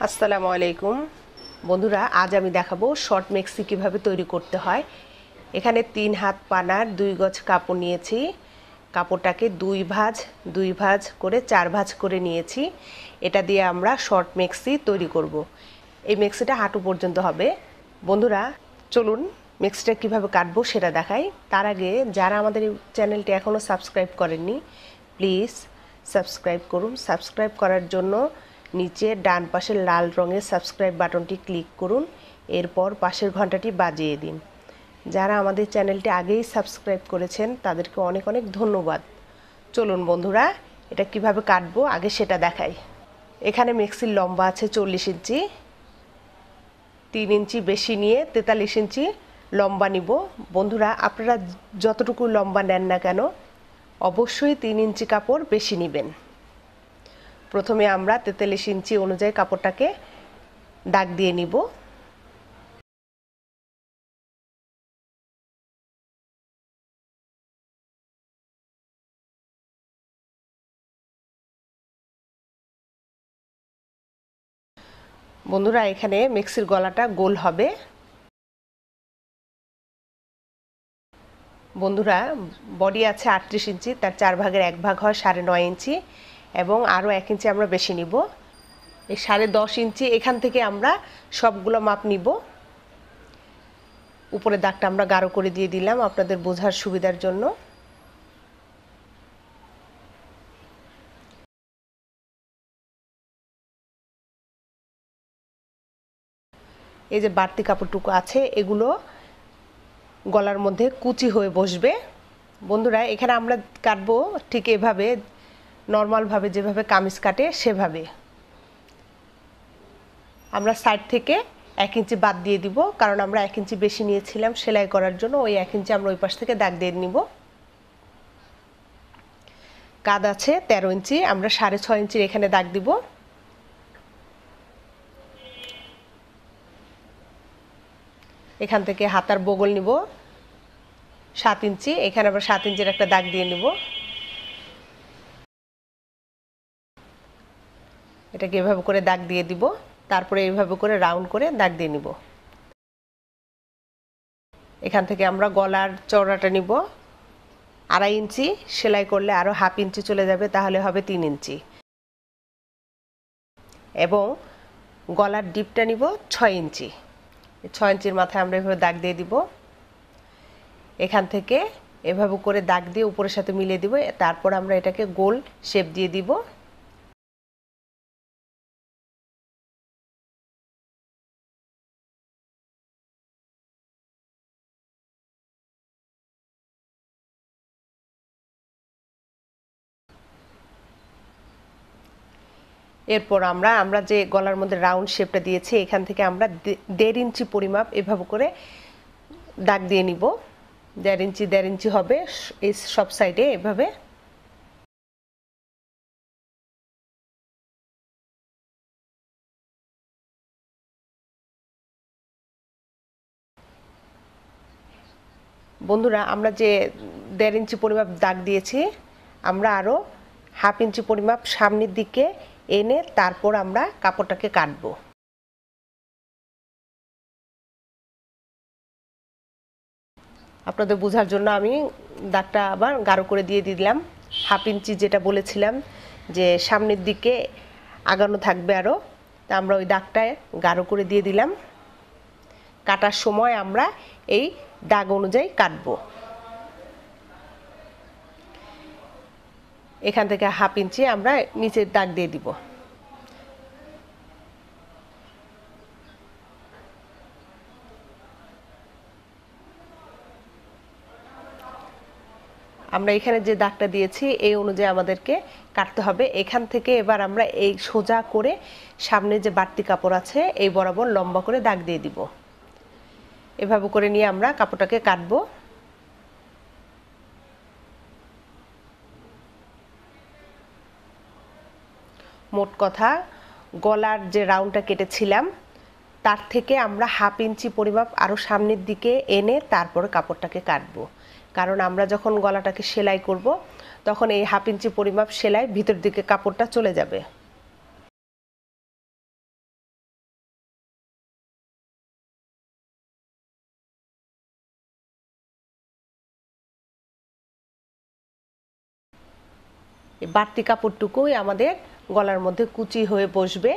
আসসালামু আলাইকুম বন্ধুরা, আজ আমি দেখাবো শর্ট মেক্সি কিভাবে তৈরি করতে হয়। এখানে 3 হাত পানার 2 গজ কাপড় নিয়েছি। কাপড়টাকে দুই ভাঁজ করে 4 ভাঁজ করে নিয়েছি। এটা দিয়ে আমরা শর্ট মেক্সি তৈরি করব। এই মেক্সিটা হাঁটু পর্যন্ত হবে। বন্ধুরা চলুন মেক্সিটা কিভাবে কাটবো সেটা দেখাই। তার আগে যারা আমাদের এই চ্যানেলটি এখনও সাবস্ক্রাইব করেননি প্লিজ সাবস্ক্রাইব করুন। সাবস্ক্রাইব করার জন্য নিচে ডান পাশের লাল রঙের সাবস্ক্রাইব বাটনটি ক্লিক করুন, এরপর পাশের ঘন্টাটি বাজিয়ে দিন। যারা আমাদের চ্যানেলটি আগেই সাবস্ক্রাইব করেছেন তাদেরকে অনেক অনেক ধন্যবাদ। চলুন বন্ধুরা এটা কিভাবে কাটবো আগে সেটা দেখাই। এখানে মেক্সির লম্বা আছে 40 ইঞ্চি, 3 ইঞ্চি বেশি নিয়ে 43 ইঞ্চি লম্বা নিব। বন্ধুরা আপনারা যতটুকু লম্বা নেন না কেন অবশ্যই 3 ইঞ্চি কাপড় বেশি নেবেন। প্রথমে আমরা 43 ইঞ্চি অনুযায়ী কাপড়টাকে দাগ দিয়ে নিব। বন্ধুরা এখানে মেক্সির গলাটা গোল হবে। বন্ধুরা বডি আছে 38 ইঞ্চি, তার 4 ভাগের 1 ভাগ হয় 9.5 ইঞ্চি এবং আরও 1 ইঞ্চি আমরা বেশি নিব। এই 10.5 ইঞ্চি এখান থেকে আমরা সবগুলো মাপ নিব। উপরে দাগটা আমরা গাঢ় করে দিয়ে দিলাম আপনাদের বোঝার সুবিধার জন্য। এই যে বাড়তি কাপড়টুকু আছে এগুলো গলার মধ্যে কুচি হয়ে বসবে। বন্ধুরা এখানে আমরা কাটবো ঠিক এভাবে, নর্মালভাবে যেভাবে কামিজ কাটে সেভাবে। আমরা সাইড থেকে 1 ইঞ্চি বাদ দিয়ে দিব, কারণ আমরা 1 ইঞ্চি বেশি নিয়েছিলাম সেলাই করার জন্য। ওই 1 ইঞ্চি আমরা ওই পাশ থেকে দাগ দিয়ে নিব। কাঁধ আছে 13 ইঞ্চি, আমরা 6.5 ইঞ্চির এখানে দাগ দিব। এখান থেকে হাতার বগল নিব 7 ইঞ্চি, এখানে আবার 7 ইঞ্চির একটা দাগ দিয়ে নিব। এটাকে এভাবে করে দাগ দিয়ে দিব, তারপরে এইভাবে করে রাউন্ড করে দাগ দিয়ে নিব। এখান থেকে আমরা গলার চওড়াটা নিব 2.5 ইঞ্চি, সেলাই করলে আরও 1/2 ইঞ্চি চলে যাবে, তাহলে হবে 3 ইঞ্চি। এবং গলার ডিপটা নিব 6 ইঞ্চি। 6 ইঞ্চির মাথায় আমরা এভাবে দাগ দিয়ে দিব। এখান থেকে এভাবে করে দাগ দিয়ে উপরের সাথে মিলিয়ে দিব, তারপর আমরা এটাকে গোল শেপ দিয়ে দিব। এরপর আমরা যে গলার মধ্যে রাউন্ড শেপটা দিয়েছি এখান থেকে আমরা 1.5 ইঞ্চি পরিমাপ এভাবে করে দাগ দিয়ে নিব। 1.5 ইঞ্চি হবে এই সব সাইডে এভাবে। বন্ধুরা আমরা যে 1.5 ইঞ্চি পরিমাপ দাগ দিয়েছি আমরা আরও 1/2 ইঞ্চি পরিমাপ সামনের দিকে এনে তারপর আমরা কাপড়টাকে কাটবো। আপনাদের বোঝার জন্য আমি দাগটা আবার গাঢ় করে দিয়ে দিলাম। 1/2 ইঞ্চি যেটা বলেছিলাম যে সামনের দিকে আগানো থাকবে আরও, তা আমরা ওই দাগটায় গাঢ় করে দিয়ে দিলাম। কাটার সময় আমরা এই দাগ অনুযায়ী কাটবো। এখান থেকে 1/2 ইঞ্চি আমরা নিচের দাগ দিয়ে দিব। আমরা এখানে যে দাগটা দিয়েছি এই অনুযায়ী আমাদেরকে কাটতে হবে। এখান থেকে এবার আমরা এই সোজা করে সামনে যে বাড়তি কাপড় আছে এই বরাবর লম্বা করে দাগ দিয়ে দিব। এভাবে করে নিয়ে আমরা কাপড়টাকে কাটবো। মোট কথা গলার যে রাউন্ডটা কেটেছিলাম তার থেকে আমরা 1/2 ইঞ্চি পরিমাপ আরও সামনের দিকে এনে তারপরে কাপড়টাকে কাটবো। কারণ আমরা যখন গলাটাকে সেলাই করব তখন এই 1/2 ইঞ্চি পরিমাপ সেলাই ভিতর দিকে কাপড়টা চলে যাবে। এই বাড়তি কাপড়টুকুই আমাদের গলার মধ্যে কুচি হয়ে বসবে।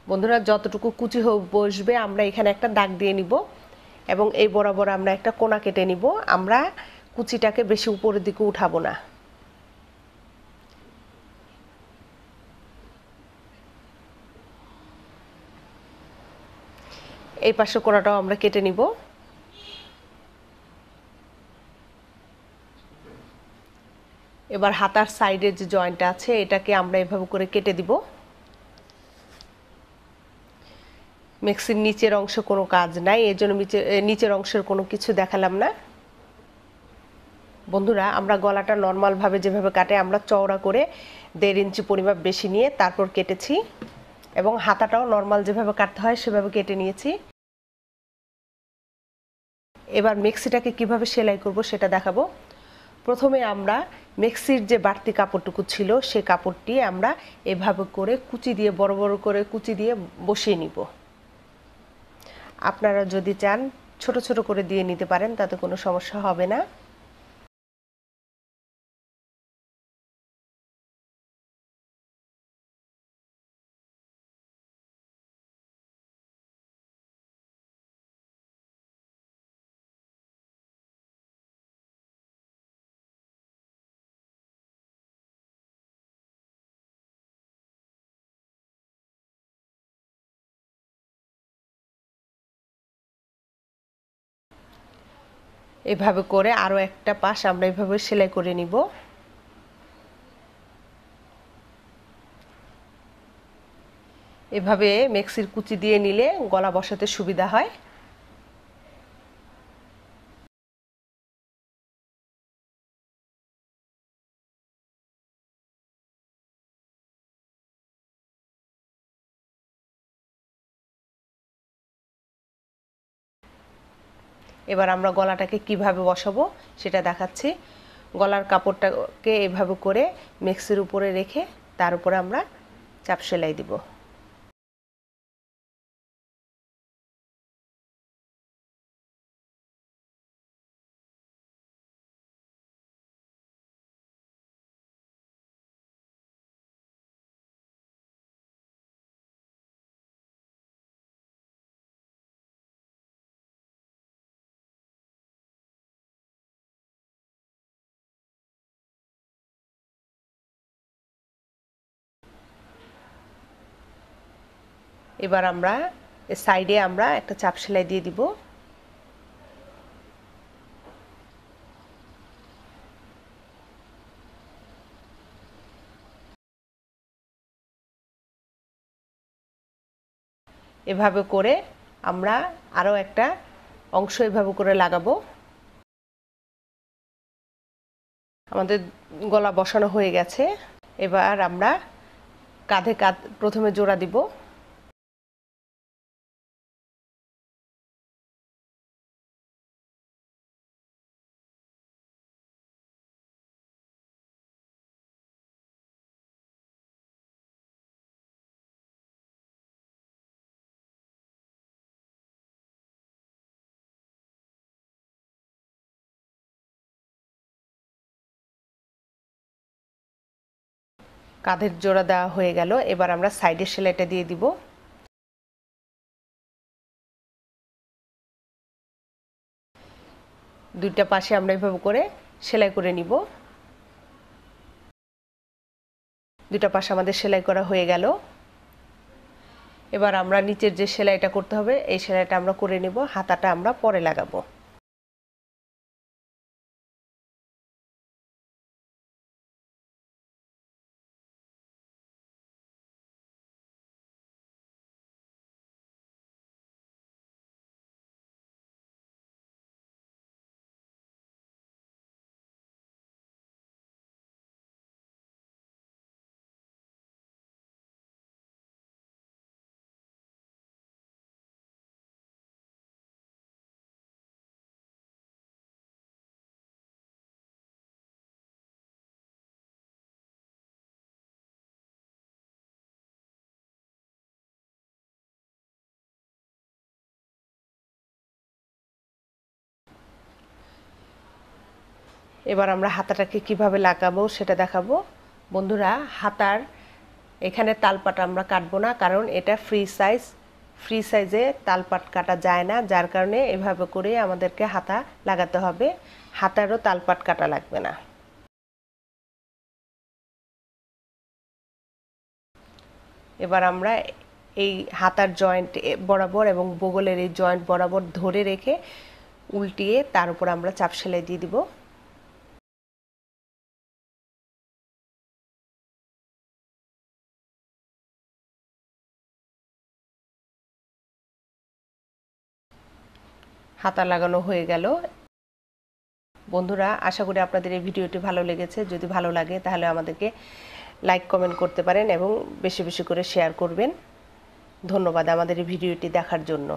বন্ধুরা, যতটুকু কুচি হয়ে বসবে আমরা এখানে একটা দাগ দিয়ে নিব এবং এই বরাবর আমরা একটা কোনা কেটে নিব। আমরা কুচিটাকে বেশি উপরের দিকে উঠাবো না। এই পাশে কোনাটাও আমরা কেটে নিব। এবার হাতার সাইডের যে জয়েন্টটা আছে এটাকে আমরা এভাবে করে কেটে দিব। মেক্সির নিচের অংশ কোনো কাজ নাই, এর জন্য নিচের অংশের কোনো কিছু দেখালাম না। বন্ধুরা, আমরা গলাটা নর্মালভাবে যেভাবে কাটে আমরা চওড়া করে 1.5 ইঞ্চি পরিমাপ বেশি নিয়ে তারপর কেটেছি এবং হাতাটাও নর্মাল যেভাবে কাটতে হয় সেভাবে কেটে নিয়েছি। এবার মেক্সিটাকে কিভাবে সেলাই করব সেটা দেখাবো। প্রথমে আমরা মেক্সির যে বাড়তি কাপড়টুকু ছিল সে কাপড়টি আমরা এভাবে করে কুচি দিয়ে বড় বড় করে কুচি দিয়ে বসিয়ে নিব। আপনারা যদি চান ছোট ছোট করে দিয়ে নিতে পারেন, তাতে কোনো সমস্যা হবে না। এভাবে করে আরও একটা পাশ আমরা এভাবে সেলাই করে নিব। এভাবে মেক্সির কুচি দিয়ে নিলে গলা বসাতে সুবিধা হয়। এবার আমরা গলাটাকে কিভাবে বসাবো সেটা দেখাচ্ছি। গলার কাপড়টাকে এভাবে করে মেক্সির উপরে রেখে তার উপরে আমরা চাপ সেলাই দিব। এবার আমরা সাইডে আমরা একটা চাপ সেলাই দিয়ে দিব। এভাবে করে আমরা আরও একটা অংশ এভাবে করে লাগাবো। আমাদের গলা বসানো হয়ে গেছে। এবার আমরা কাঁধে কাঁধ প্রথমে জোড়া দিব। কাঁধের জোড়া দেওয়া হয়ে গেল। এবার আমরা সাইডের সেলাইটা দিয়ে দিব। দুইটা পাশে আমরা এভাবে করে সেলাই করে নিব। দুইটা পাশে আমাদের সেলাই করা হয়ে গেল। এবার আমরা নিচের যে সেলাইটা করতে হবে এই সেলাইটা আমরা করে নেব, হাতাটা আমরা পরে লাগাবো। এবার আমরা হাতাটাকে কিভাবে লাগাবো সেটা দেখাবো। বন্ধুরা, হাতার এখানে তালপাট আমরা কাটবো না, কারণ এটা ফ্রি সাইজে তালপাট কাটা যায় না, যার কারণে এভাবে করে আমাদেরকে হাতা লাগাতে হবে। হাতারও তালপাট কাটা লাগবে না। এবার আমরা এই হাতার জয়েন্ট বরাবর এবং বগলের এই জয়েন্ট বরাবর ধরে রেখে উল্টিয়ে তার উপর আমরা চাপ সেলাই দিয়ে দিব। হাতা লাগানো হয়ে গেল। বন্ধুরা, আশা করি আপনাদের এই ভিডিওটি ভালো লেগেছে। যদি ভালো লাগে তাহলে আমাদেরকে লাইক কমেন্ট করতে পারেন এবং বেশি বেশি করে শেয়ার করবেন। ধন্যবাদ আমাদের এই ভিডিওটি দেখার জন্য।